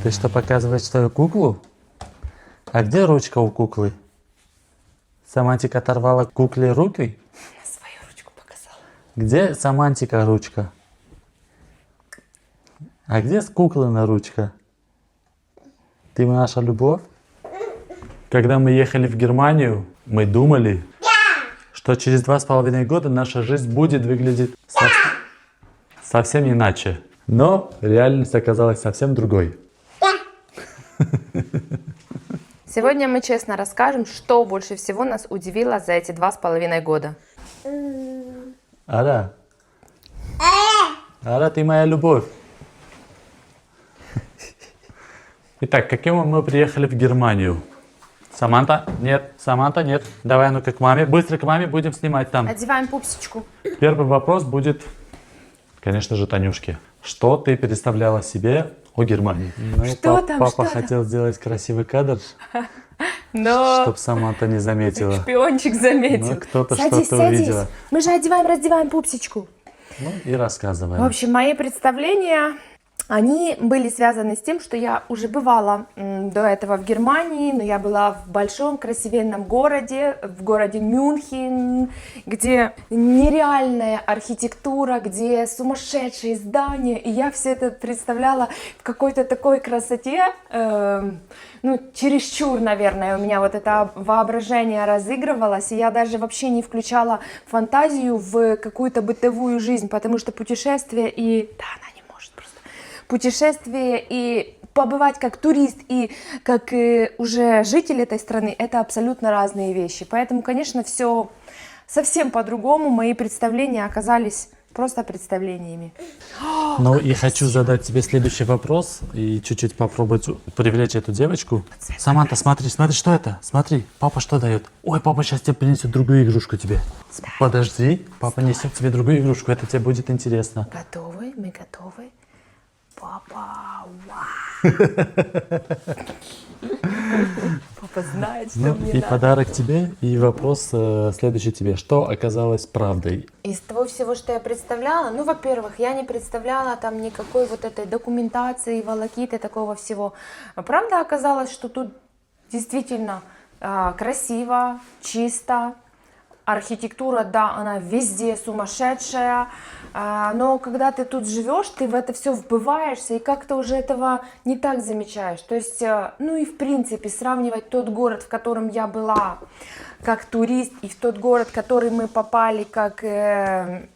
Ты что, показываешь свою куклу? А где ручка у куклы? Самантика оторвала кукле руки? Я свою ручку показала. Где Самантика ручка? А где куклина ручка? Ты наша любовь? Когда мы ехали в Германию, мы думали, что через 2,5 года наша жизнь будет выглядеть совсем иначе. Но реальность оказалась совсем другой. Сегодня мы честно расскажем, что больше всего нас удивило за эти 2,5 года. Ара. Ара, ты моя любовь. Итак, каким мы приехали в Германию? Саманта? Нет. Саманта? Нет. Давай, ну-ка к маме. Быстро к маме, будем снимать там. Одеваем пупсичку. Первый вопрос будет, конечно же, Танюшке. Что ты представляла себе о Германии? Ну, Что там, папа что там? хотел сделать красивый кадр, Но чтобы Саманта не заметила. шпиончик заметил. Ну, кто-то Садись, что-то садись. увидела. Мы же одеваем, раздеваем пупсичку. Ну и рассказывай. В общем, мои представления, они были связаны с тем, что я уже бывала до этого в Германии, но я была в большом красивенном городе, в городе Мюнхен, где нереальная архитектура, где сумасшедшие здания, и я все это представляла в какой-то такой красоте, ну, чересчур, наверное, у меня вот это воображение разыгрывалось, и я даже вообще не включала фантазию в какую-то бытовую жизнь, потому что путешествие и... Да, она не может просто. Путешествие и побывать как турист и как уже житель этой страны — это абсолютно разные вещи. Поэтому, конечно, все совсем по-другому. Мои представления оказались просто представлениями. Ну и хочу задать тебе следующий вопрос и чуть-чуть попробовать привлечь эту девочку. Саманта, смотри, смотри, что это? Смотри, папа что дает? Ой, папа сейчас тебе принесет другую игрушку тебе. Подожди, папа несет тебе другую игрушку, это тебе будет интересно. Готовы? Мы готовы? Папа, вау! Папа знает, что Ну мне и надо. подарок тебе, и вопрос следующий тебе. Что оказалось правдой? Из того всего, что я представляла, ну, во-первых, я не представляла там никакой вот этой документации, волокиты, такого всего. Правда оказалось, что тут действительно красиво, чисто. Архитектура, да, она везде сумасшедшая, но когда ты тут живешь, ты в это все вбываешься и как-то уже этого не так замечаешь. То есть, ну и в принципе, сравнивать тот город, в котором я была как турист, и в тот город, в который мы попали как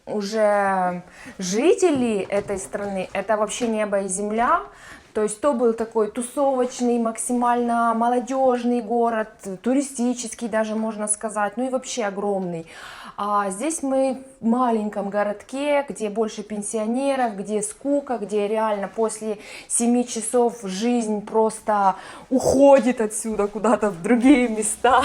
уже жители этой страны, это вообще небо и земля. То есть то был такой тусовочный, максимально молодежный город, туристический даже можно сказать, ну и вообще огромный. А здесь мы в маленьком городке, где больше пенсионеров, где скука, где реально после 7 часов жизнь просто уходит отсюда куда-то в другие места.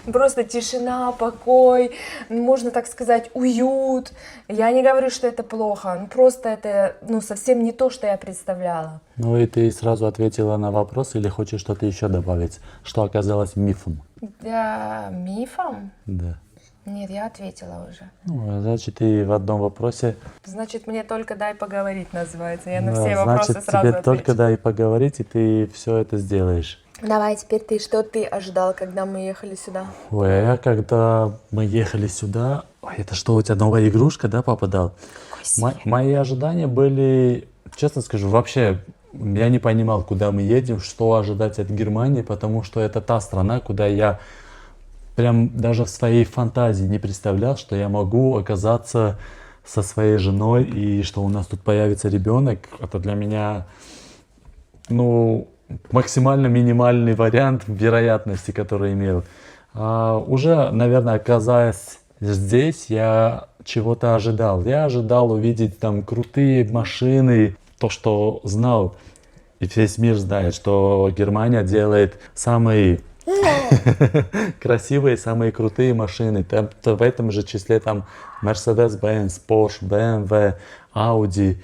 Просто тишина, покой, можно так сказать, уют. Я не говорю, что это плохо, но просто это совсем не то, что я представляла. Ну и ты сразу ответила на вопрос или хочешь что-то еще добавить? Что оказалось мифом? Да, мифом? Да. Нет, я ответила уже. Ну, значит, ты в одном вопросе. Значит, мне только дай поговорить называется. Я на Да, все вопросы значит, сразу тебе отвечу. только дай поговорить, и ты все это сделаешь. Давай, теперь ты. Что ты ожидал, когда мы ехали сюда? Ой, а я когда мы ехали сюда... Ой, это что, у тебя новая игрушка, да, папа дал? Мои ожидания были, честно скажу, вообще... Я не понимал, куда мы едем, что ожидать от Германии, потому что это та страна, куда я прям даже в своей фантазии не представлял, что я могу оказаться со своей женой и что у нас тут появится ребенок. Это для меня, ну, максимально минимальный вариант вероятности, который имел. Уже, наверное, оказаясь здесь, я чего-то ожидал. Я ожидал увидеть там крутые машины, то, что знал, и весь мир знает, что Германия делает самые красивые, самые крутые машины. Там, в этом же числе там Mercedes-Benz, Porsche, BMW, Audi.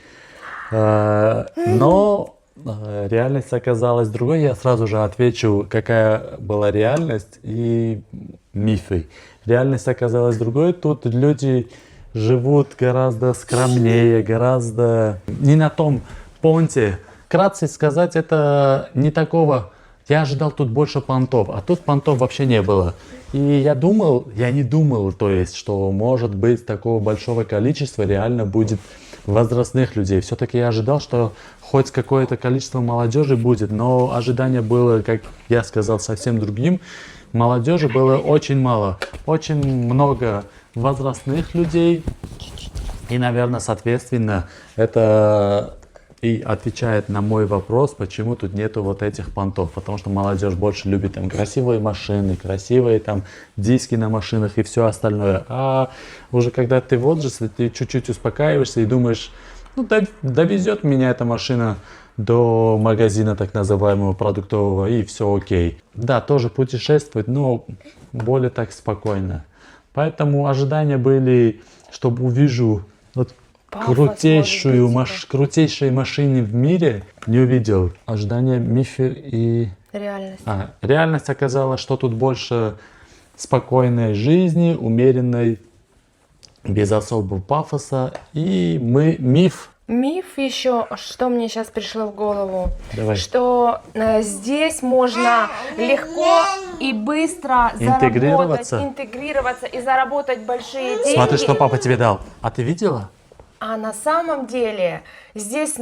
Но реальность оказалась другой. Я сразу же отвечу, какая была реальность и мифы. Реальность оказалась другой. Тут люди живут гораздо скромнее, гораздо не на том понте, вкратце сказать, это не такого... Я ожидал тут больше понтов, а тут понтов вообще не было. И я не думал, то есть, что может быть такого большого количества реально будет возрастных людей. Все-таки я ожидал, что хоть какое-то количество молодежи будет, но ожидание было, как я сказал, совсем другим. Молодежи было очень мало, очень много возрастных людей. И, наверное, соответственно, это и отвечает на мой вопрос, почему тут нету вот этих понтов. Потому что молодежь больше любит там красивые машины, красивые там диски на машинах и все остальное. А уже когда ты в возрасте, ты чуть-чуть успокаиваешься и думаешь, ну довезет меня эта машина до магазина так называемого продуктового, и все окей. Да, тоже путешествовать, но более так спокойно. Поэтому ожидания были, чтобы увижу вот крутейшие машины в мире, не увидел. Ожидания, мифы и... Реальность. Реальность оказалась, что тут больше спокойной жизни, умеренной, без особого пафоса. И миф. Миф еще, что мне сейчас пришло в голову, Давай. что здесь можно легко и быстро интегрироваться и заработать большие деньги. Смотри, что папа тебе дал. А ты видела? А на самом деле здесь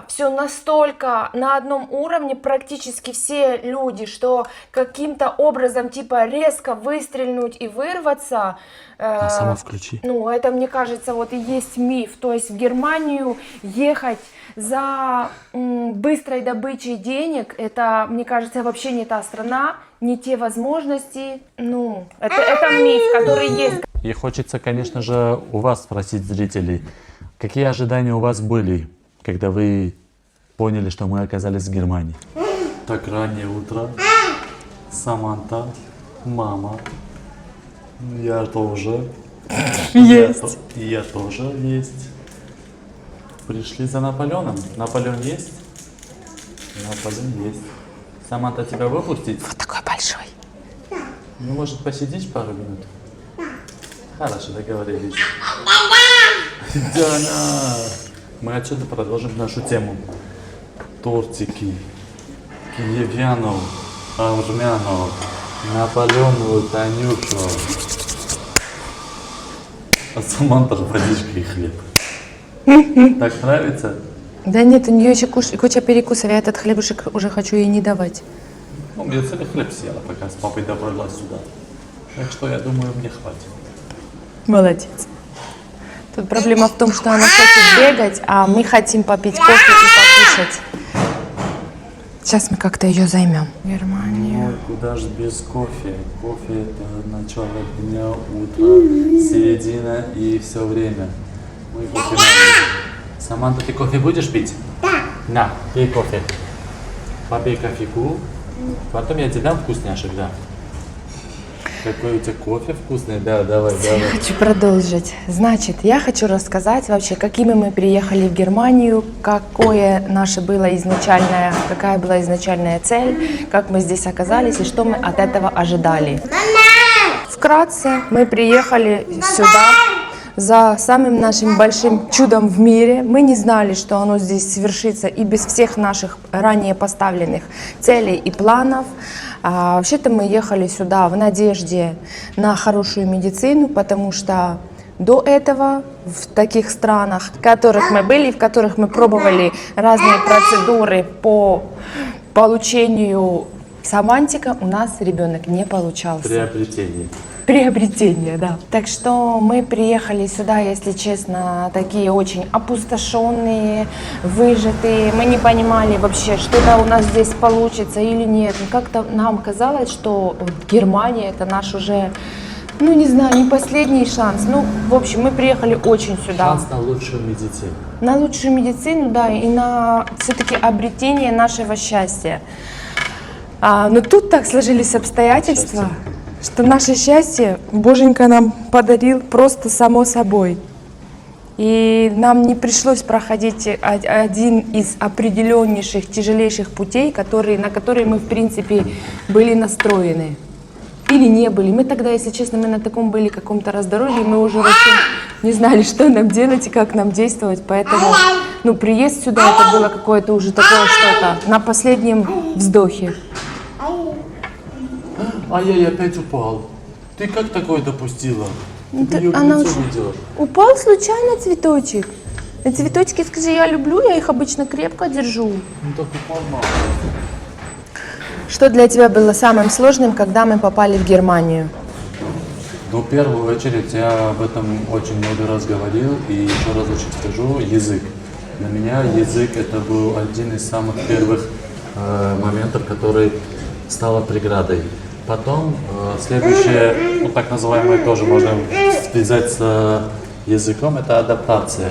все настолько на одном уровне, практически все люди, что каким-то образом типа резко выстрельнуть и вырваться, Сама включи. ну это, мне кажется, вот и есть миф. То есть в Германию ехать за быстрой добычей денег, это, мне кажется, вообще не та страна, не те возможности. Ну, это миф, который есть. И хочется, конечно же, у вас спросить, зрителей, какие ожидания у вас были, когда вы поняли, что мы оказались в Германии? Так раннее утро. Саманта, мама, я тоже. Есть. Я тоже есть. Пришли за Наполеоном. Наполеон есть? Наполеон есть. Саманта, тебя выпустить? Вот такой большой. Ну, может, посидишь пару минут? Хорошо, договорились. Диана! Мы отсюда продолжим нашу тему. Тортики. Киевяну, армяну, Наполеону, Танюшу. А Саманта водичка и хлеб. Так нравится? Да нет, у нее еще куча перекусов, я этот хлебушек уже хочу ей не давать. Ну, я целый хлеб съела, пока с папой добралась сюда. Так что, я думаю, мне хватит. Молодец. Тут проблема в том, что она хочет бегать, а мы хотим попить кофе и покушать. Сейчас мы как-то ее займем. Германия. Ой, куда же без кофе? Кофе это начало дня, утро, середина и все время. Мы кофе надо. Саманта, ты кофе будешь пить? Да. На, пей кофе. Попей кофейку. Потом я тебе дам вкусняшек, да. Какой у тебя кофе вкусный? Да, давай. Я хочу продолжить. Значит, я хочу рассказать вообще, какими мы приехали в Германию, какая была изначальная цель, как мы здесь оказались и что мы от этого ожидали. Вкратце, мы приехали сюда за самым нашим большим чудом в мире. Мы не знали, что оно здесь свершится и без всех наших ранее поставленных целей и планов. Вообще-то мы ехали сюда в надежде на хорошую медицину, потому что до этого в таких странах, в которых мы были, в которых мы пробовали разные процедуры по получению самантика, у нас ребенок не получался. Приобретение, да. Так что мы приехали сюда, если честно, такие очень опустошенные, выжатые. Мы не понимали вообще, что-то у нас здесь получится или нет. Как-то нам казалось, что Германия это наш уже, ну не знаю, не последний шанс. Ну, в общем, мы приехали очень сюда. Шанс на лучшую медицину. На лучшую медицину, да, и на все-таки обретение нашего счастья. Но тут так сложились обстоятельства, что наше счастье Боженька нам подарил просто само собой. И нам не пришлось проходить один из определеннейших, тяжелейших путей, на которые мы, в принципе, были настроены. Или не были. Мы тогда, если честно, мы на таком были каком-то раздорожье, мы уже вообще не знали, что нам делать и как нам действовать. Поэтому ну, приезд сюда, это было какое-то уже такое что-то на последнем вздохе. Ай-яй, опять упал. Ты как такое допустила? Ты её она лицо очень- видела? Упал случайно цветочек. И цветочки, скажи, я люблю, я их обычно крепко держу. Ну так упал мало. Что для тебя было самым сложным, когда мы попали в Германию? Ну, в первую очередь, я об этом очень много раз говорил, и еще разочек скажу, язык. Для меня язык это был один из самых первых моментов, который стала преградой. Потом следующее, ну, так называемое, тоже можно связать с языком, это адаптация.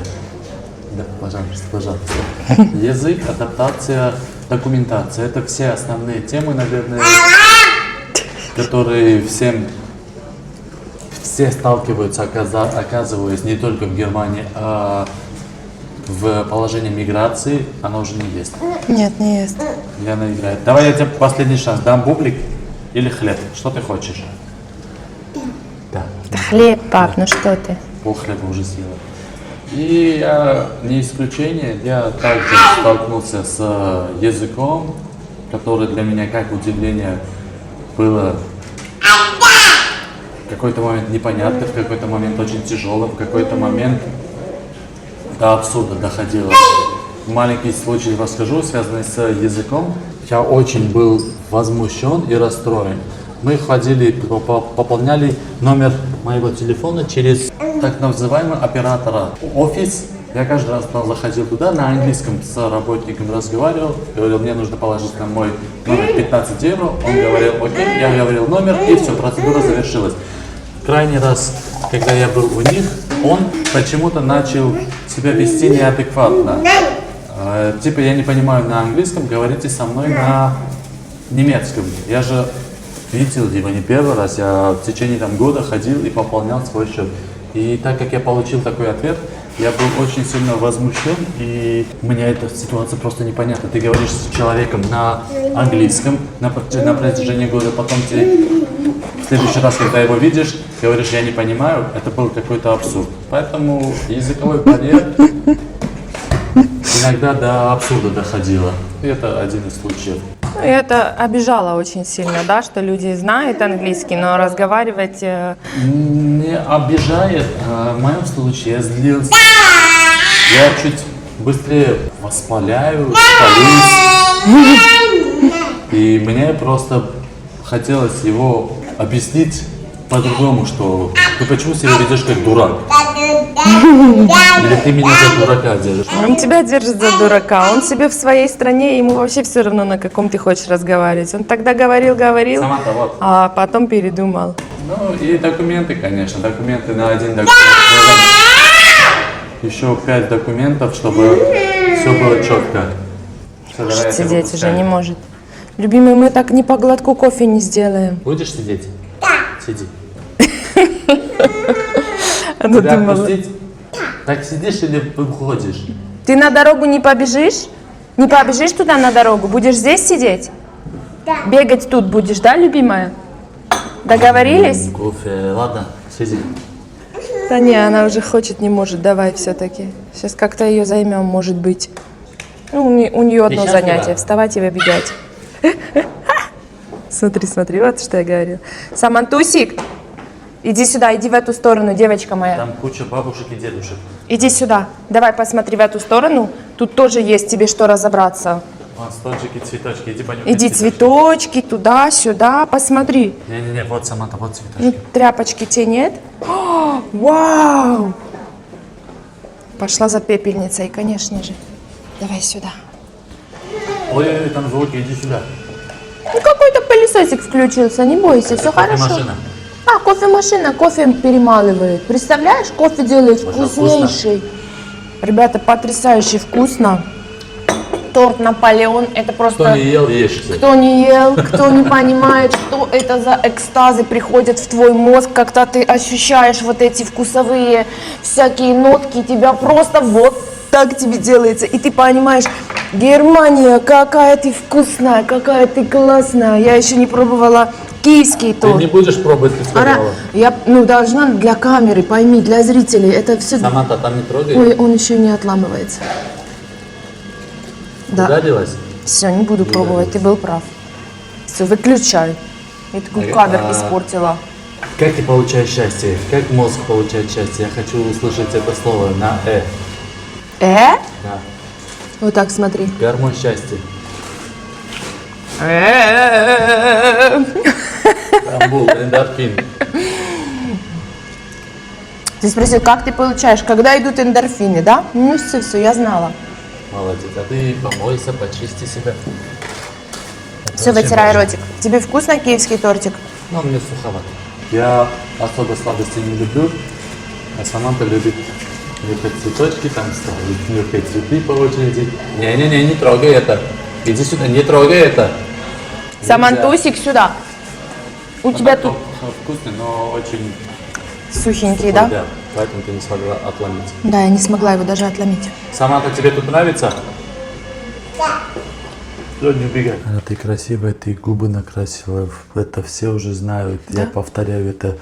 Да, пожалуйста, пожалуйста. Язык, адаптация, документация. Это все основные темы, наверное, которые все сталкиваются, оказываясь не только в Германии, а в положении миграции. Оно уже не есть. Нет, не ест. Лена играет. Давай я тебе последний шанс. Дам бублик или хлеб? Что ты хочешь? Да. Да хлеб, пап, ну что ты? Пол хлеба уже съела. И я, не исключение, я также столкнулся с языком, который для меня, как удивление, было в какой-то момент непонятно, в какой-то момент очень тяжело, в какой-то момент до абсурда доходило. Маленький случай расскажу, связанный с языком. Я очень был возмущен и расстроен. Мы ходили, пополняли номер моего телефона через так называемого оператора офис. Я каждый раз заходил туда, на английском с работником разговаривал, говорил, мне нужно положить на мой номер 15 евро. Он говорил, окей, я говорил номер, и все, процедура завершилась. Крайний раз, когда я был у них, он почему-то начал себя вести неадекватно. Типа, я не понимаю на английском, говорите со мной на немецком. Я же видел его не первый раз, я в течение года ходил и пополнял свой счет. И так как я получил такой ответ, я был очень сильно возмущен, и мне эта ситуация просто непонятна. Ты говоришь с человеком на английском на протяжении года, потом ты в следующий раз, когда его видишь, говоришь, я не понимаю, это был какой-то абсурд. Поэтому языковой барьер иногда до абсурда доходило. И это один из случаев. Это обижало очень сильно, да, что люди знают английский, но разговаривать... Не обижает, а в моем случае я злился. Я чуть быстрее воспаляю, спалюсь. И мне просто хотелось его объяснить по-другому, что ты почему себя ведешь как дурак? Или ты меня за дурака держишь? Он тебя держит за дурака, он себе в своей стране, ему вообще все равно, на каком ты хочешь разговаривать. Он тогда говорил, Сама-то вот. а потом передумал. Ну и документы, конечно, документы на один документ. Еще 5 документов, чтобы все было четко. Всё, давай я тебя Сидеть уже выпускаю. не может. Любимый, мы так ни по глотку кофе не сделаем. Будешь сидеть? Да. Сиди. Она Тебя думала. отпустить? Так сидишь или выходишь? Ты на дорогу не побежишь? Не побежишь туда на дорогу? Будешь здесь сидеть? Да. Бегать тут будешь, да, любимая? Договорились? Кофе, ладно, сиди. Да не, она уже хочет, не может. Давай все-таки. Сейчас как-то ее займем, может быть. Ну, у нее одно счастлива? занятие. Вставать и выбегать. Смотри, смотри, вот что я говорила. Самантусик, иди сюда, иди в эту сторону, девочка моя. Там куча бабушек и дедушек. Иди сюда. Давай посмотри в эту сторону. Тут тоже есть тебе что разобраться. Вон стончики, цветочки, иди понюхай. Иди цветочки туда, сюда, посмотри. Не-не-не, вот сама-то, вот Ну, цветочки. тряпочки те нет? О, вау! Пошла за пепельницей, конечно же. Давай сюда. Ой, там звуки, иди сюда. Ну, какой-то пылесосик включился, не бойся, все хорошо. Кофемашина. А, кофемашина, кофе перемалывает. Представляешь, кофе делает Может, вкуснейший. Ребята, потрясающе вкусно. Торт Наполеон, это просто... Кто не ел, ешьте. Кто не ел, кто не понимает, что это за экстазы приходят в твой мозг, когда ты ощущаешь вот эти вкусовые всякие нотки, тебя просто вот так тебе делается. И ты понимаешь, Германия, какая ты вкусная, какая ты классная. Я еще не пробовала киевский Ты торт. не будешь пробовать, ты сказала. Я, должна для камеры, пойми, для зрителей. Это все... Саманта, там не трогай. Ой, он еще не отламывается. Да. Ударилась? Все, не буду пробовать, ты был прав. Все, выключай. Я такой А- кадр а- испортила. Как ты получаешь счастье? Как мозг получает счастье? Я хочу услышать это слово на «э». Да. Вот так смотри. Гормон счастья. Там был эндорфин. Ты спросил, как ты получаешь, когда идут эндорфины, да? Ну все, я знала. Молодец. А ты помойся, почисти себя. Это Все, очень вытирай важно. ротик. Тебе вкусно киевский тортик? Ну, он мне суховат. Я особо сладости не люблю, а Саманта любит нюхать цветочки, там ставить, нюхать цветы по очереди. Не-не-не, не трогай это. Иди сюда, не трогай это. Самантусик, сюда. У Он тебя так тут вкусный, но очень сухенький, сухой, да? поэтому ты не смогла отломить. Да, я не смогла его даже отломить. Саманта, тебе тут нравится? Да. Не убегай. Ты красивая, ты губы накрасила. Это все уже знают. Я повторяю это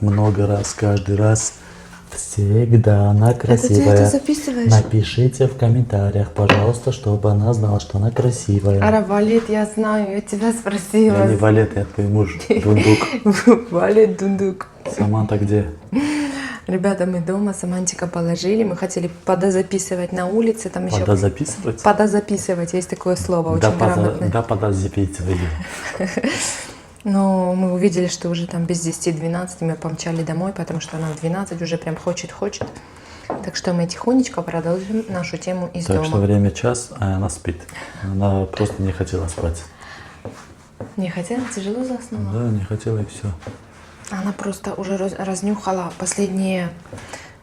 много раз, каждый раз. Всегда она красивая. записываешь? Напишите в комментариях, пожалуйста, чтобы она знала, что она красивая. Ара, Валет, я знаю, я тебя Я спросила. не Валет, я твой муж, Дундук. Валет Дундук. Саманта где? Ребята, мы дома, Самантика положили, мы хотели подозаписывать на улице, там еще... Подозаписывать? Подозаписывать, есть такое слово, очень грамотное. Да, подозаписывать. Но мы увидели, что уже там без 10-12 мы помчали домой, потому что она в 12 уже прям хочет. Так что мы тихонечко продолжим нашу тему из Так дома. что время час, а она спит. Она просто не хотела спать. Не хотела, тяжело заснула. Да, не хотела и все. Она просто уже разнюхала последние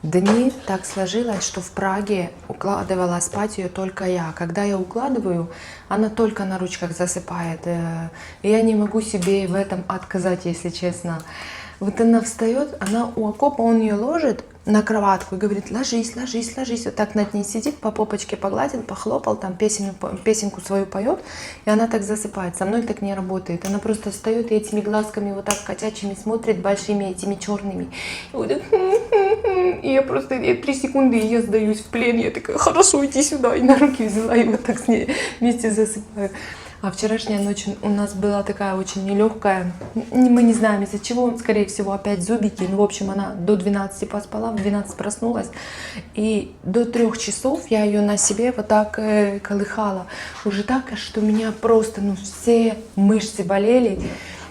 дни. Так сложилось, что в Праге укладывала спать ее только я. Когда я укладываю, она только на ручках засыпает. И я не могу себе в этом отказать, если честно. Вот она встает, она у окопа, он ее ложит на кроватку и говорит: ложись, ложись, ложись. Вот так над ней сидит, по попочке погладил, похлопал, там песенку свою поет, и она так засыпает. Со мной так не работает. Она просто встает и этими глазками вот так котячими смотрит, большими этими черными. И, вот так, и я просто 3 секунды, и я сдаюсь в плен. Я такая: хорошо, иди сюда. И на руки взяла, и вот так с ней вместе засыпаю. А вчерашняя ночь у нас была такая очень нелегкая. Мы не знаем из-за чего. Скорее всего, опять зубики. Ну, в общем, она до 12 поспала, в 12 проснулась. И до 3 часов я ее на себе вот так колыхала. Уже так, что у меня просто, все мышцы болели.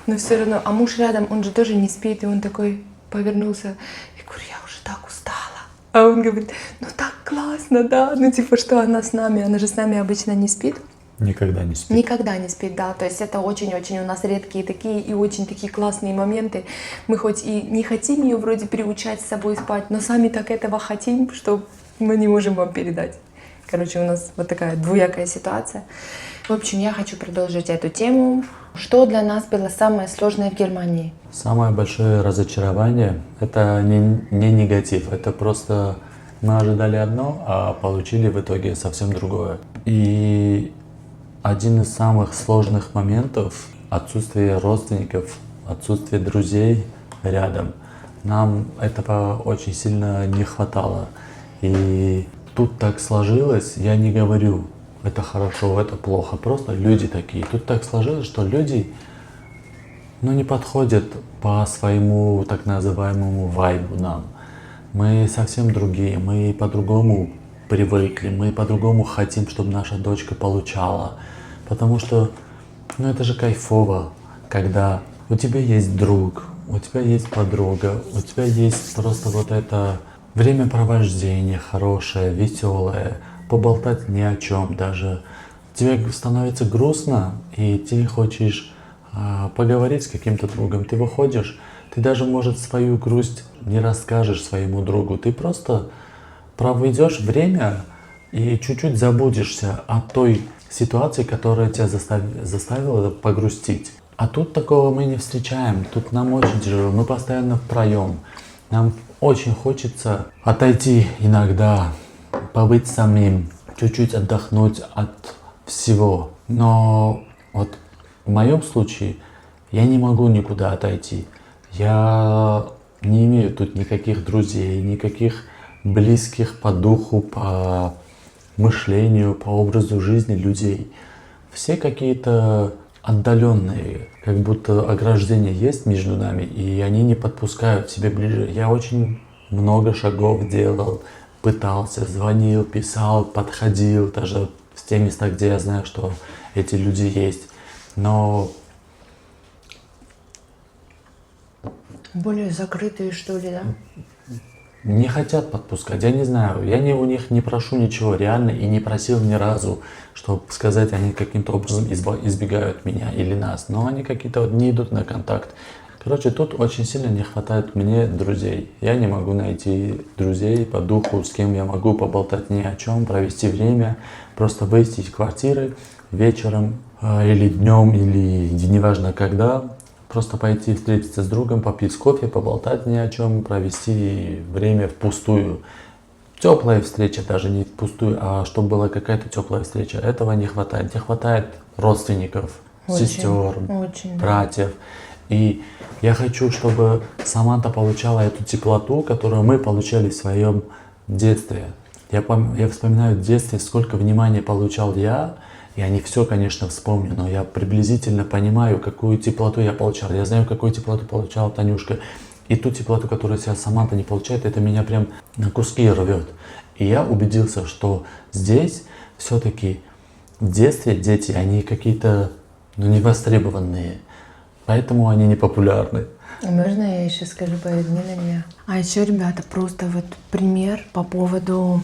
Но все равно. А муж рядом, он же тоже не спит. И он такой повернулся. Я говорю: я уже так устала. А он говорит: ну так классно, да. Ну типа, что она с нами. Она же с нами обычно не спит. Никогда не спит. Никогда не спит, да. То есть это очень-очень у нас редкие такие и очень такие классные моменты. Мы хоть и не хотим ее вроде приучать с собой спать, но сами так этого хотим, что мы не можем вам передать. Короче, у нас вот такая двоякая ситуация. В общем, я хочу продолжить эту тему. Что для нас было самое сложное в Германии? Самое большое разочарование – это не негатив, это просто мы ожидали одно, а получили в итоге совсем другое. И один из самых сложных моментов – отсутствие родственников, отсутствие друзей рядом. Нам этого очень сильно не хватало. И тут так сложилось, я не говорю, это хорошо, это плохо, просто люди такие. Тут так сложилось, что люди не подходят по своему так называемому вайбу нам. Мы совсем другие, мы по-другому привыкли, мы по-другому хотим, чтобы наша дочка получала. Потому что, это же кайфово, когда у тебя есть друг, у тебя есть подруга, у тебя есть просто вот это времяпровождение хорошее, веселое, поболтать ни о чем даже. Тебе становится грустно, и ты хочешь поговорить с каким-то другом. Ты выходишь, ты даже, может, свою грусть не расскажешь своему другу. Ты просто проведешь время и чуть-чуть забудешься о той ситуации, которая тебя заставила погрустить. А тут такого мы не встречаем. Тут нам очень тяжело. Мы постоянно втроем. Нам очень хочется отойти иногда, побыть самим, чуть-чуть отдохнуть от всего. Но вот в моем случае я не могу никуда отойти. Я не имею тут никаких друзей, никаких близких по духу, по мышлению, по образу жизни людей. Все какие-то отдаленные, как будто ограждение есть между нами, и они не подпускают себе ближе. Я очень много шагов делал, пытался, звонил, писал, подходил, даже в те места, где я знаю, что эти люди есть. Но Более закрытые, что ли, да? не хотят подпускать, я не знаю, я у них не прошу ничего реально и не просил ни разу, чтобы сказать, они каким-то образом избегают меня или нас, но они какие-то вот не идут на контакт. Короче, тут очень сильно не хватает мне друзей. Я не могу найти друзей по духу, с кем я могу поболтать ни о чем, провести время, просто выйти из квартиры вечером или днем, или неважно когда, просто пойти встретиться с другом, попить кофе, поболтать ни о чем, провести время впустую. Теплая встреча, даже не впустую, а чтобы была какая-то теплая встреча. Этого не хватает. Не хватает родственников, сестер, очень, братьев. И я хочу, чтобы Саманта получала эту теплоту, которую мы получали в своем детстве. Я вспоминаю в детстве, сколько внимания получал я. Я не все, конечно, вспомню, но я приблизительно понимаю, какую теплоту я получал. Я знаю, какую теплоту получала Танюшка. И ту теплоту, которую сейчас Саманта не получает, это меня прям на куски рвет. И я убедился, что здесь все-таки в детстве дети, они какие-то невостребованные. Поэтому они не популярны. Можно я еще скажу по меня? А еще, ребята, просто вот пример по поводу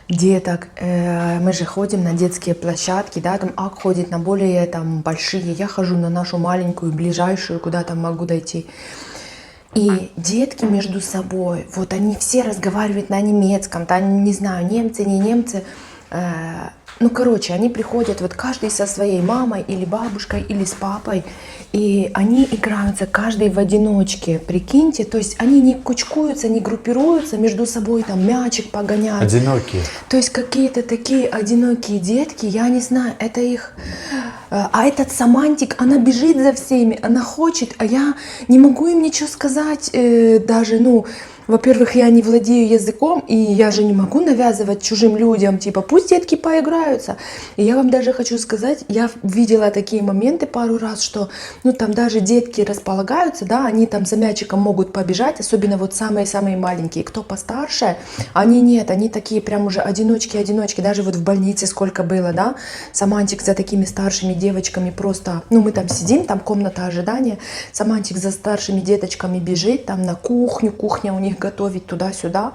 деток. Мы же ходим на детские площадки, да, там Ак ходит на более там большие, я хожу на нашу маленькую, ближайшую, куда там могу дойти. И детки между собой, вот они все разговаривают на немецком, там, не знаю, немцы, не немцы. Ну, короче, они приходят, вот каждый со своей мамой или бабушкой, или с папой, и они играются каждый в одиночке, прикиньте, то есть они не кучкуются, не группируются, между собой там мячик погоняют. Одинокие. То есть какие-то такие одинокие детки, я не знаю, это их... А этот Самантик, она бежит за всеми, она хочет, а я не могу им ничего сказать, даже, ну... Во-первых, я не владею языком, и я же не могу навязывать чужим людям, типа, пусть детки поиграются. И я вам даже хочу сказать, я видела такие моменты пару раз, что, ну, там даже детки располагаются, да, они там за мячиком могут побежать, особенно вот самые-самые маленькие. Кто постарше, они нет, они такие прям уже одиночки, даже вот в больнице сколько было, да, Самантик за такими старшими девочками просто, ну, мы там сидим, там комната ожидания, Самантик за старшими деточками бежит, там на кухню, кухня у них готовить туда-сюда.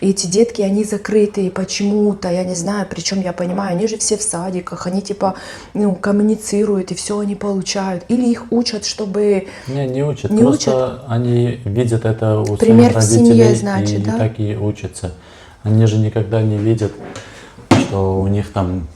И эти детки, они закрытые почему-то, я не знаю, причем я понимаю, они же все в садиках, они типа, ну, коммуницируют, и все они получают. Или их учат, чтобы... Не учат, не просто учат. Они видят это у Пример своих в семье, родителей, значит, и да? так и учатся. Они же никогда не видят, что у них там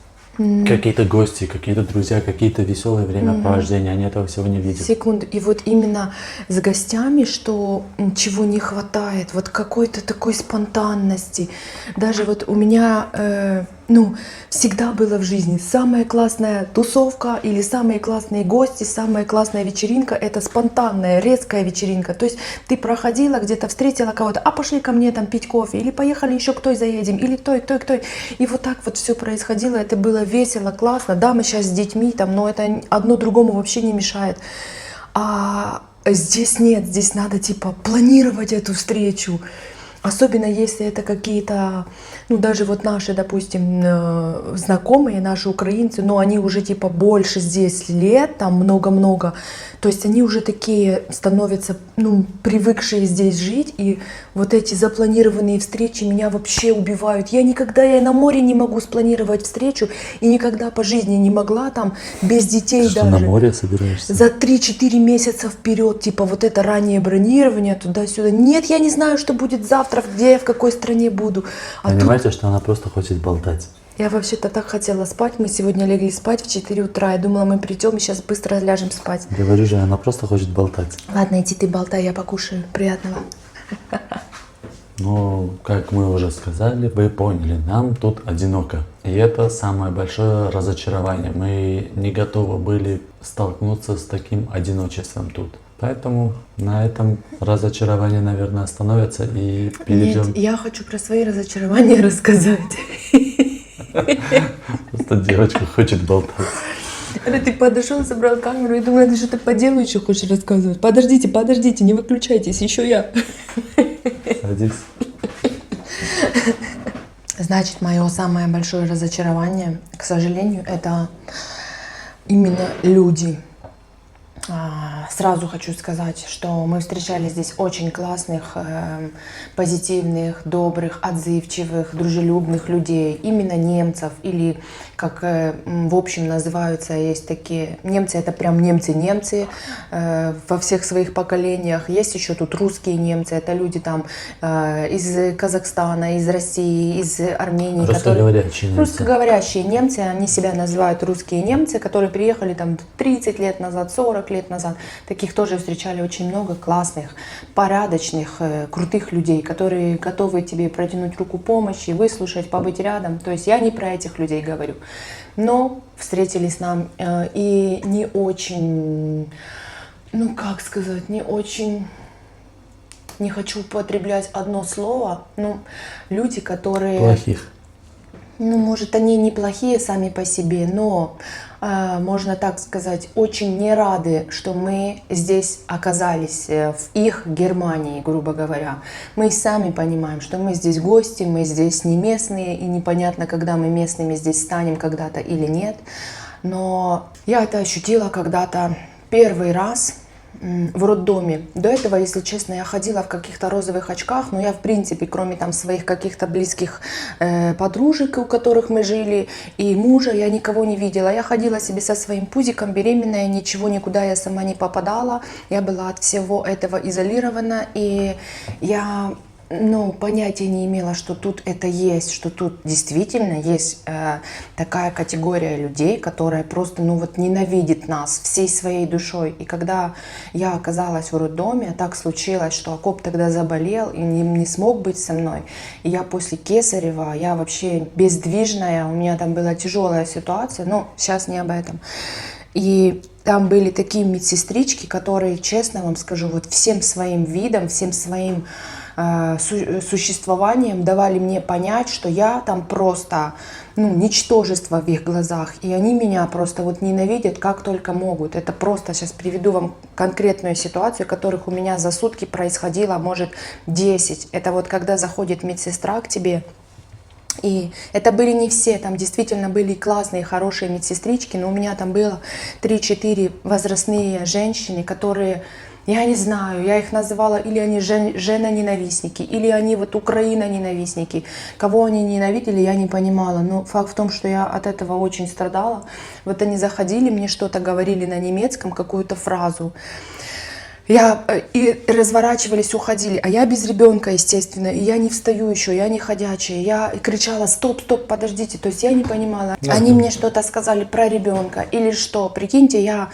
какие-то гости, какие-то друзья, какие-то веселые времяпровождения, они этого всего не видят. Секунду. И вот именно с гостями, что чего не хватает, вот какой-то такой спонтанности. Даже вот у меня, ну, всегда было в жизни самая классная тусовка или самые классные гости, самая классная вечеринка — это спонтанная, резкая вечеринка. То есть ты проходила где-то, встретила кого-то, а пошли ко мне там пить кофе, или поехали еще к той заедем, или к той, к той. И вот так вот все происходило, это было весело, классно. Да, мы сейчас с детьми там, но это одно другому вообще не мешает. А здесь нет, здесь надо типа планировать эту встречу. Особенно если это какие-то, ну даже вот наши, допустим, знакомые, наши украинцы, но они уже типа больше здесь лет, там много-много. То есть они уже такие становятся, ну, привыкшие здесь жить. И вот эти запланированные встречи меня вообще убивают. Я на море не могу спланировать встречу. И никогда по жизни не могла там без детей Ты даже. что, на море собираешься? За 3-4 месяца вперед, типа вот это раннее бронирование туда-сюда. Нет, я не знаю, что будет завтра, где я, в какой стране буду. А Понимаете, что она просто хочет болтать. я вообще-то так хотела спать. Мы сегодня легли спать в 4 утра. Я думала, мы придем и сейчас быстро ляжем спать. Говорю же, она просто хочет болтать. Ладно, иди ты болтай, я покушаю. Приятного. Ну, как мы уже сказали, вы поняли, нам тут одиноко. И это самое большое разочарование. Мы не готовы были столкнуться с таким одиночеством тут. Поэтому на этом разочарование, наверное, остановится и перейдем. Нет, я хочу про свои разочарования рассказать. Просто девочка хочет болтать. Это ты подошел, забрал камеру и думал, ты что-то по делу еще хочешь рассказывать. Подождите, не выключайтесь, еще я. Садись. Значит, мое самое большое разочарование, к сожалению, это именно люди. Сразу хочу сказать, что мы встречали здесь очень классных, позитивных, добрых, отзывчивых, дружелюбных людей, именно немцев, или как в общем называются, есть такие немцы, это прям немцы-немцы во всех своих поколениях. Есть еще тут русские немцы, это люди там из Казахстана, из России, из Армении. Русскоговорящие немцы. Русскоговорящие немцы, они себя называют русские немцы, которые приехали там 30 лет назад, 40 лет назад. Таких тоже встречали очень много классных, порядочных, крутых людей, которые готовы тебе протянуть руку помощи, выслушать, побыть рядом. То есть я не про этих людей говорю. Но встретились нам и не очень, ну как сказать, не очень... Не хочу употреблять одно слово, но люди, которые... Плохих. Ну, может, они неплохие сами по себе, но, можно так сказать, очень не рады, что мы здесь оказались, в их Германии, грубо говоря. Мы сами понимаем, что мы здесь гости, мы здесь не местные, и непонятно, когда мы местными здесь станем когда-то или нет. Но я это ощутила когда-то первый раз в роддоме. До этого, если честно, я ходила в каких-то розовых очках, но я, в принципе, кроме там своих каких-то близких подружек, у которых мы жили, и мужа, я никого не видела. Я ходила себе со своим пузиком, беременная, ничего, никуда я сама не попадала. Я была от всего этого изолирована, и я... понятия не имела, что тут это есть, что тут действительно есть такая категория людей, которая просто, ненавидит нас всей своей душой. И когда я оказалась в роддоме, так случилось, что Акоп тогда заболел и не смог быть со мной. И я после кесарева, я вообще бездвижная, у меня там была тяжелая ситуация, но сейчас не об этом. И там были такие медсестрички, которые, честно вам скажу, вот всем своим видом, всем своим существованием давали мне понять, что я там просто, ничтожество в их глазах. И они меня просто ненавидят как только могут. Это просто, сейчас приведу вам конкретную ситуацию, которых у меня за сутки происходило, может, 10. Это вот когда заходит медсестра к тебе. И это были не все, там действительно были классные, хорошие медсестрички, но у меня там было 3-4 возрастные женщины, которые, я не знаю, я их называла, или они жена-ненавистники, или они Украина-ненавистники. Кого они ненавидели, я не понимала. Но факт в том, что я от этого очень страдала. Вот они заходили, мне что-то говорили на немецком, какую-то фразу. И разворачивались, уходили, а я без ребенка, естественно, и я не встаю еще, я не ходячая, я кричала: стоп, подождите, то есть я не понимала. Они мне что-то сказали про ребенка или что, прикиньте, я,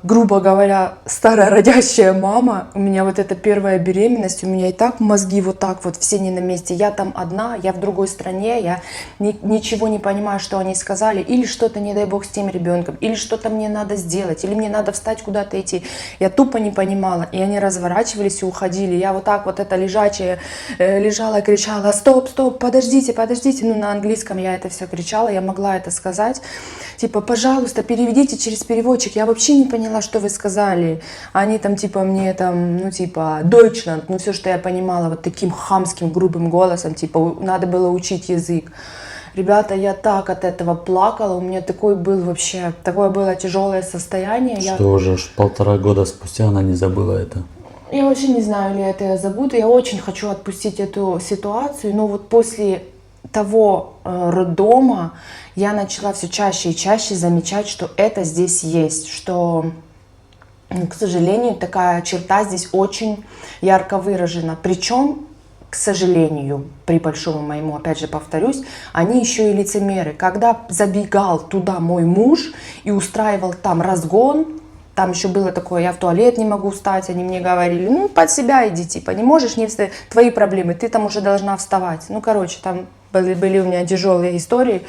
грубо говоря, старородящая мама, у меня вот эта первая беременность, у меня и так мозги вот так вот все не на месте, я там одна, я в другой стране, я ничего не понимаю, что они сказали, или что-то, не дай бог, с тем ребенком, или что-то мне надо сделать, или мне надо встать куда-то идти. Я тупо не понимала, и они разворачивались и уходили. Я вот так вот это лежачая лежала и кричала: стоп, подождите, на английском я это все кричала, я могла это сказать, типа: пожалуйста, переведите через переводчик, я вообще не поняла, что вы сказали. Они там мне Deutschland, все, что я понимала, вот таким хамским, грубым голосом, надо было учить язык. Ребята, я так от этого плакала, у меня такое было тяжелое состояние. Что уже 1,5 года спустя она не забыла это. Я вообще не знаю, ли это я забуду, я очень хочу отпустить эту ситуацию, но вот после того роддома я начала все чаще и чаще замечать, что это здесь есть, что, к сожалению, такая черта здесь очень ярко выражена. Причем, к сожалению, при большому моему, опять же повторюсь, они еще и лицемеры. Когда забегал туда мой муж и устраивал там разгон, там еще было такое: я в туалет не могу встать, они мне говорили: под себя иди, не можешь не встать, твои проблемы, ты там уже должна вставать. Там были у меня тяжелые истории.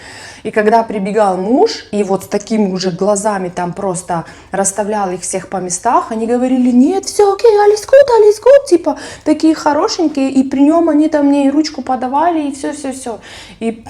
И когда прибегал муж, и вот с такими уже глазами там просто расставлял их всех по местах, они говорили: нет, все окей, alles gut, такие хорошенькие, и при нем они там мне и ручку подавали, и все. И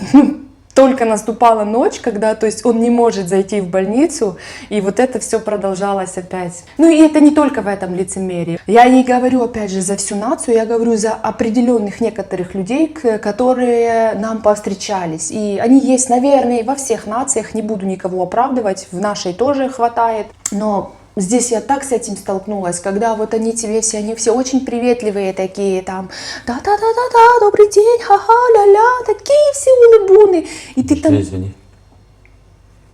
только наступала ночь, когда, то есть он не может зайти в больницу, и вот это все продолжалось опять. Ну и это не только в этом лицемерии. Я не говорю, опять же, за всю нацию, я говорю за определенных некоторых людей, которые нам повстречались. И они есть, наверное, во всех нациях, не буду никого оправдывать, в нашей тоже хватает, но... Здесь я так с этим столкнулась, когда вот они тебе все, они все очень приветливые такие, там, да-да-да-да-да, добрый день, ха-ха, ля-ля, такие все улыбуны. И ты там... Извини.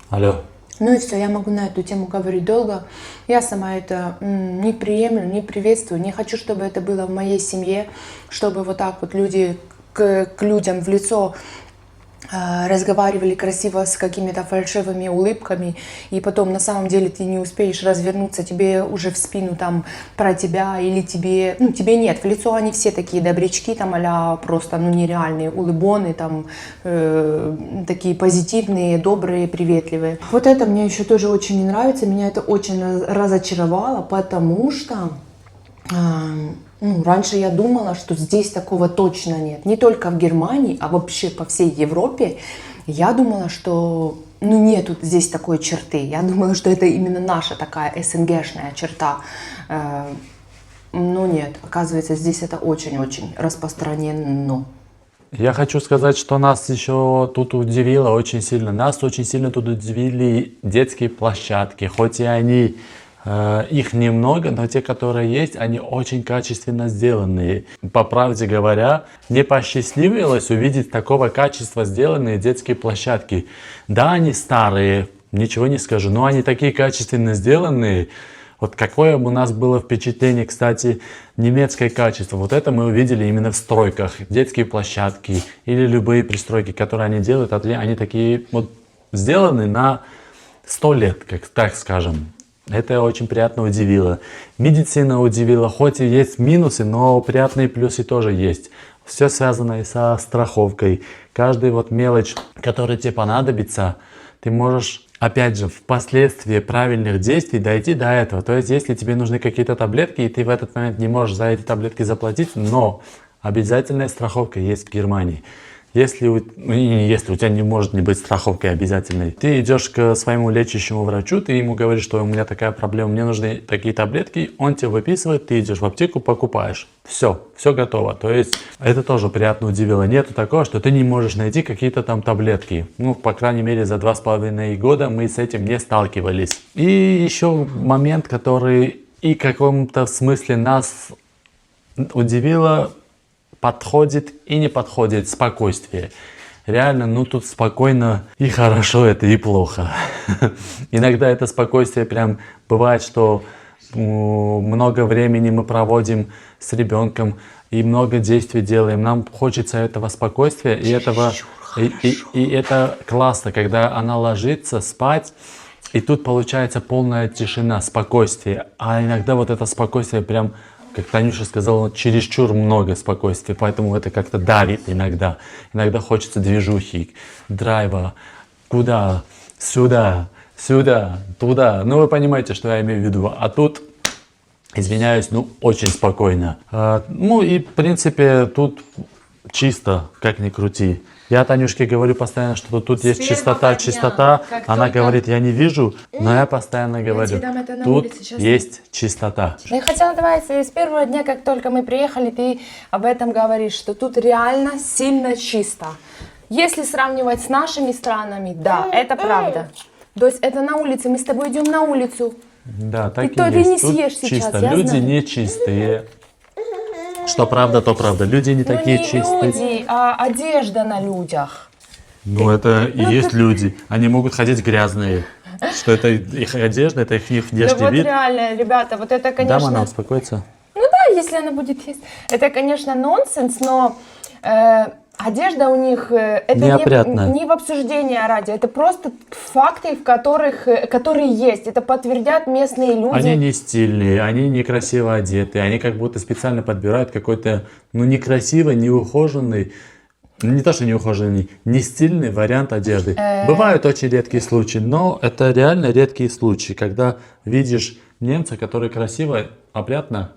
Алло. Ну и все, я могу на эту тему говорить долго. Я сама это не приемлю, не приветствую, не хочу, чтобы это было в моей семье, чтобы вот так вот люди к людям в лицо разговаривали красиво с какими-то фальшивыми улыбками, и потом на самом деле ты не успеешь развернуться, тебе уже в спину там про тебя, или тебе, ну тебе нет, в лицо они все такие добрячки, там а-ля просто, ну нереальные улыбоны, там такие позитивные, добрые, приветливые. Вот это мне еще тоже очень не нравится, меня это очень разочаровало, потому что ну, раньше я думала, что здесь такого точно нет. Не только в Германии, а вообще по всей Европе. Я думала, что ну, нету здесь такой черты. Я думала, что это именно наша такая СНГшная черта. Но нет, оказывается, здесь это очень-очень распространено. Я хочу сказать, что нас еще тут удивило очень сильно. Нас очень сильно тут удивили детские площадки. Хоть и они... Их немного, но те, которые есть, они очень качественно сделанные. По правде говоря, мне посчастливилось увидеть такого качества сделанные детские площадки. Да, они старые, ничего не скажу, но они такие качественно сделанные. Вот какое у нас было впечатление, кстати, немецкое качество. Вот это мы увидели именно в стройках. Детские площадки или любые пристройки, которые они делают, они такие вот сделаны на 100 лет, как так скажем. Это очень приятно удивило. Медицина удивила, хоть и есть минусы, но приятные плюсы тоже есть. Все связано и со страховкой. Каждая вот мелочь, которая тебе понадобится, ты можешь, опять же, впоследствии правильных действий дойти до этого. То есть, если тебе нужны какие-то таблетки, и ты в этот момент не можешь за эти таблетки заплатить, но обязательная страховка есть в Германии. Если у тебя не может не быть страховкой обязательной, ты идешь к своему лечащему врачу, ты ему говоришь, что у меня такая проблема, мне нужны такие таблетки, он тебе выписывает, ты идешь в аптеку, покупаешь. Все готово. То есть это тоже приятно удивило. Нету такого, что ты не можешь найти какие-то там таблетки. Ну, по крайней мере, за 2,5 года мы с этим не сталкивались. И еще момент, который и в каком-то смысле нас удивило, подходит и не подходит спокойствие. Реально, ну тут спокойно и хорошо, это и плохо. Иногда это спокойствие прям бывает, что много времени мы проводим с ребенком и много действий делаем. Нам хочется этого спокойствия и этого, и это классно, когда она ложится спать, и тут получается полная тишина, спокойствие. А иногда вот это спокойствие прям, как Танюша сказала, чересчур много спокойствия, поэтому это как-то давит иногда. Иногда хочется движухи, драйва, куда, сюда, туда. Ну, вы понимаете, что я имею в виду. А тут, извиняюсь, ну, очень спокойно. Ну, и, в принципе, тут чисто, как ни крути. Я Танюшке говорю постоянно, что тут есть чистота. Она говорит, я не вижу, но я постоянно говорю, тут есть чистота. Ну и хотела давай, с первого дня, как только мы приехали, ты об этом говоришь, что тут реально сильно чисто. Если сравнивать с нашими странами, да, это правда. То есть это на улице, мы с тобой идем на улицу. Да, так ты и есть. не Тут съешь сейчас, чисто. я Люди знаю. не чистые. Что правда, то правда. Люди не такие не чистые. люди, а одежда на людях. Ну, это и есть люди. Они могут ходить грязные. Что это их одежда, это их Да внешний вот вид. реально, ребята, вот это, Да, конечно... она успокоится. Ну да, если она будет есть. Это, конечно, нонсенс, но одежда у них это Неопрятная. не в обсуждение ради, это просто факты, которые есть. Это подтвердят местные люди. Они не стильные, они некрасиво одеты, они как будто специально подбирают какой-то, ну, некрасивый, неухоженный, не то что неухоженный, не стильный вариант одежды. Бывают очень редкие случаи, но это реально редкие случаи, когда видишь немца, который красиво, опрятно,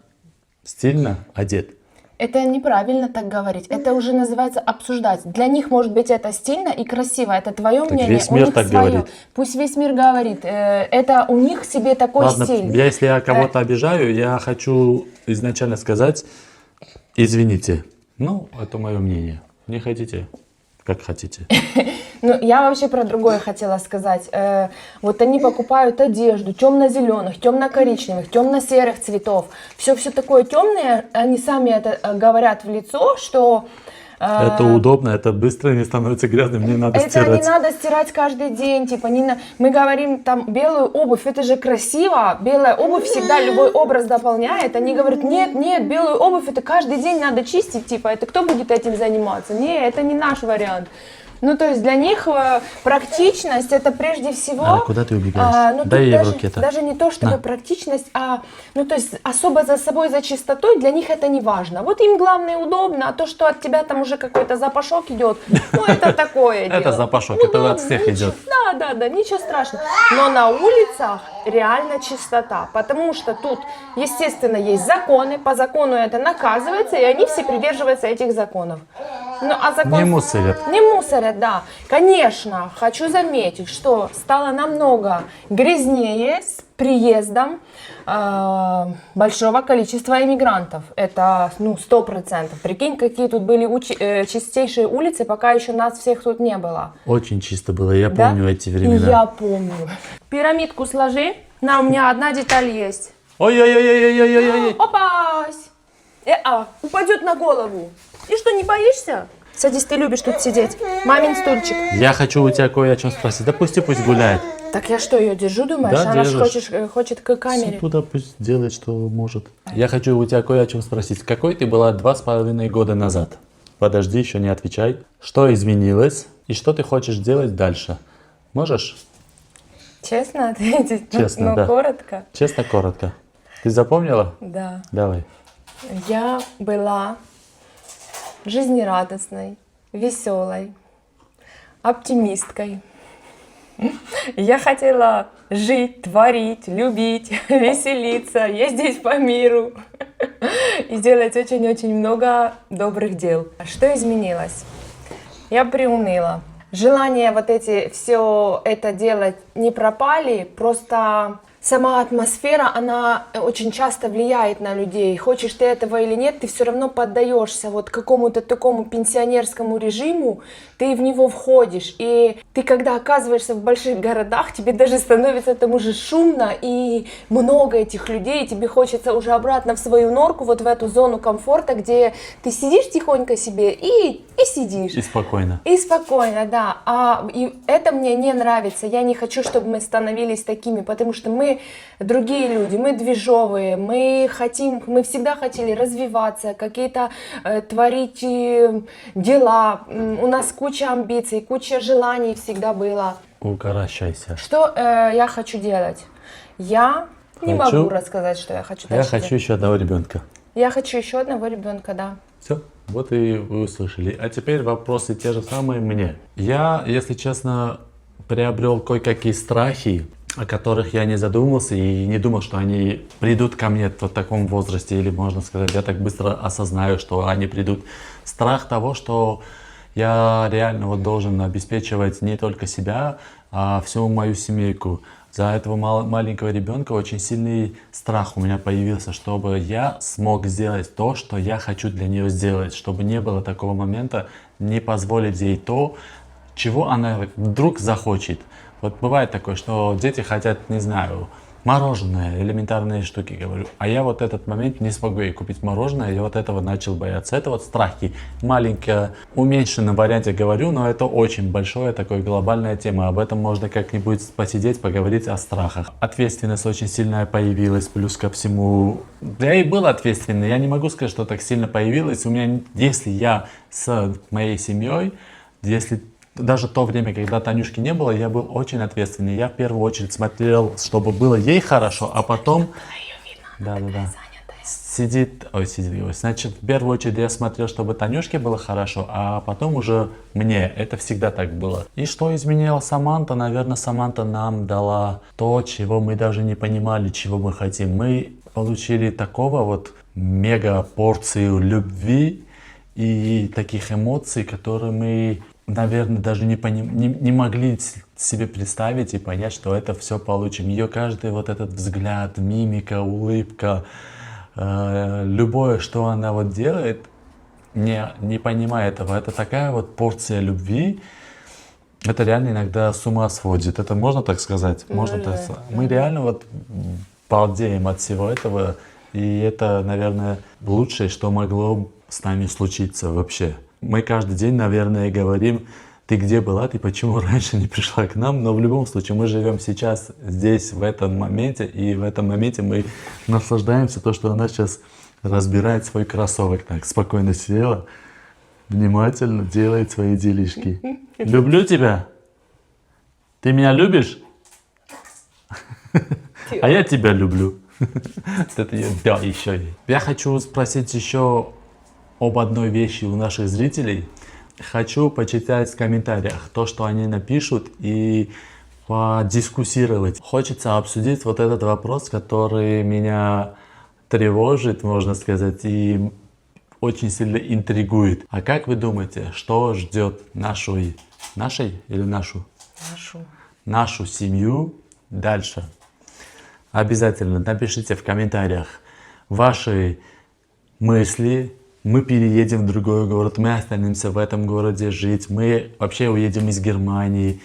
стильно одет. Это неправильно так говорить. Это уже называется обсуждать. Для них, может быть, это стильно и красиво. Это твое Так мнение. весь у мир них так свое. говорит. Пусть весь мир говорит. Это у них себе такой Ладно, стиль. если я кого-то обижаю, я хочу изначально сказать, извините. Ну, это мое мнение. Не хотите, как хотите. Ну, я вообще про другое хотела сказать. Вот они покупают одежду темно-зеленых, темно-коричневых, темно-серых цветов. Все такое темное. Они сами это говорят в лицо, что... Это удобно, это быстро не становится грязным, не надо Это стирать. не надо стирать каждый день, типа мы говорим там белую обувь, это же красиво, белая обувь всегда любой образ дополняет. Они говорят, нет, белую обувь это каждый день надо чистить, типа это кто будет этим заниматься? Не, это не наш вариант. Ну, то есть для них практичность это прежде всего... А куда ты убегаешь? Ну, Дай тут ей в даже, руки это. даже не то, чтобы На. практичность, ну, то есть особо за собой, за чистотой, для них это не важно. Вот им главное удобно, а то, что от тебя там уже какой-то запашок идет, ну, это такое дело. Это запашок, это от всех идет. Да, ничего страшного. Но на улицах реально чистота, потому что тут, естественно, есть законы, по закону это наказывается, и они все придерживаются этих законов. Ну, а закон... Не мусорят. Не мусорят, да. Конечно, хочу заметить, что стало намного грязнее с приездом большого количества иммигрантов. Это, 100%. Прикинь, какие тут были чистейшие улицы, пока еще нас всех тут не было. Очень чисто было, я Да? помню эти времена. Я помню. Пирамидку сложи. У меня одна деталь есть. Ой-ой-ой-ой-ой-ой-ой. Опась! Упадет на голову. И что, не боишься? Садись, ты любишь тут сидеть. Мамин стульчик. Я хочу у тебя кое о чем спросить. Да пусть гуляет. Так я что, ее держу, думаешь? Да, Она ж держишь. хочет к камере. Туда пусть делает, что может. Я хочу у тебя кое о чем спросить. Какой ты была 2,5 года назад? Подожди, еще не отвечай. Что изменилось и что ты хочешь делать дальше? Можешь? Честно ответить? Честно, да. Коротко? Честно, коротко. Ты запомнила? Да. Давай. Я была жизнерадостной, веселой, оптимисткой. Я хотела жить, творить, любить, веселиться, ездить по миру и делать очень-очень много добрых дел. Что изменилось? Я приуныла. Желание все это делать не пропали, просто сама атмосфера, она очень часто влияет на людей. Хочешь ты этого или нет, ты все равно поддаешься какому-то такому пенсионерскому режиму, ты в него входишь. И ты, когда оказываешься в больших городах, тебе даже становится там уже шумно и много этих людей, и тебе хочется уже обратно в свою норку, в эту зону комфорта, где ты сидишь тихонько себе и сидишь. И спокойно. И спокойно, да. И это мне не нравится. Я не хочу, чтобы мы становились такими, потому что мы другие люди, мы движовые, мы всегда хотели развиваться, какие-то творить дела. У нас куча амбиций, куча желаний всегда было. Укорощайся. Что я хочу делать? Я не Хочу- могу рассказать, что я хочу Я дальше хочу делать. еще одного ребенка. Я хочу еще одного ребенка, да. Все, вот и вы услышали. А теперь вопросы те же самые мне. Я, если честно, приобрел кое-какие страхи, о которых я не задумывался и не думал, что они придут ко мне в таком возрасте, или, можно сказать, я так быстро осознаю, что они придут. Страх того, что я реально должен обеспечивать не только себя, а всю мою семейку. За этого маленького ребенка очень сильный страх у меня появился, чтобы я смог сделать то, что я хочу для нее сделать, чтобы не было такого момента, не позволить ей то, чего она вдруг захочет. Вот бывает такое, что дети хотят, не знаю, мороженое, элементарные штуки, говорю. А я этот момент не смогу ей купить мороженое, я этого начал бояться. Это страхи. Маленькая, уменьшенном варианте говорю, но это очень большая такая глобальная тема. Об этом можно как-нибудь посидеть, поговорить о страхах. Ответственность очень сильная появилась, плюс ко всему. Я и был ответственный, я не могу сказать, что так сильно появилось. У меня, если я с моей семьей, если даже то время, когда Танюшки не было, я был очень ответственный. Я в первую очередь смотрел, чтобы было ей хорошо, а потом... Да. Сидит. Значит, в первую очередь я смотрел, чтобы Танюшке было хорошо, а потом уже мне. Это всегда так было. И что изменила Саманта? Наверное, Саманта нам дала то, чего мы даже не понимали, чего мы хотим. Мы получили такого вот мега порцию любви и таких эмоций, которые мы, наверное, даже не могли себе представить и понять, что это все получим. Ее каждый вот этот взгляд, мимика, улыбка, любое, что она вот делает, не понимая этого, это такая вот порция любви, это реально иногда с ума сводит. Это можно так сказать? Можно так сказать. Мы реально вот балдеем от всего этого, и это, наверное, лучшее, что могло с нами случиться вообще. Мы каждый день, наверное, говорим: ты где была, ты почему раньше не пришла к нам? Но в любом случае мы живем сейчас, здесь, в этом моменте, и в этом моменте мы наслаждаемся то, что она сейчас разбирает свой кроссовок. Так, спокойно села, внимательно делает свои делишки. Люблю тебя. Ты меня любишь? А я тебя люблю. Это да, еще. Я хочу спросить еще об одной вещи у наших зрителей. Хочу почитать в комментариях то, что они напишут, и подискуссировать. Хочется обсудить вот этот вопрос, который меня тревожит, можно сказать, и очень сильно интригует. А как вы думаете, что ждет нашу семью дальше? Обязательно напишите в комментариях ваши мысли. Мы переедем в другой город, мы останемся в этом городе жить, мы вообще уедем из Германии,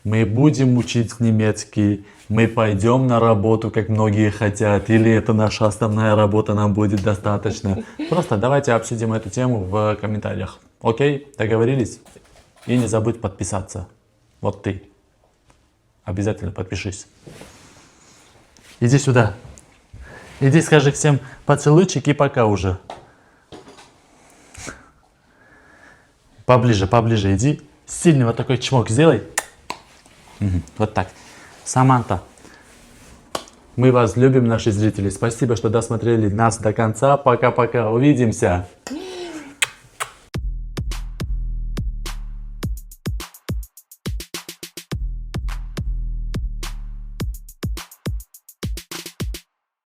мы будем учить немецкий, мы пойдем на работу, как многие хотят, или это наша основная работа, нам будет достаточно. Просто давайте обсудим эту тему в комментариях. Окей? Договорились? И не забудь подписаться. Вот ты. Обязательно подпишись. Иди сюда. Иди скажи всем поцелуйчик и пока уже. Поближе, поближе иди. Сильный вот такой чмок сделай. Вот так. Саманта, мы вас любим, наши зрители. Спасибо, что досмотрели нас до конца. Пока-пока. Увидимся.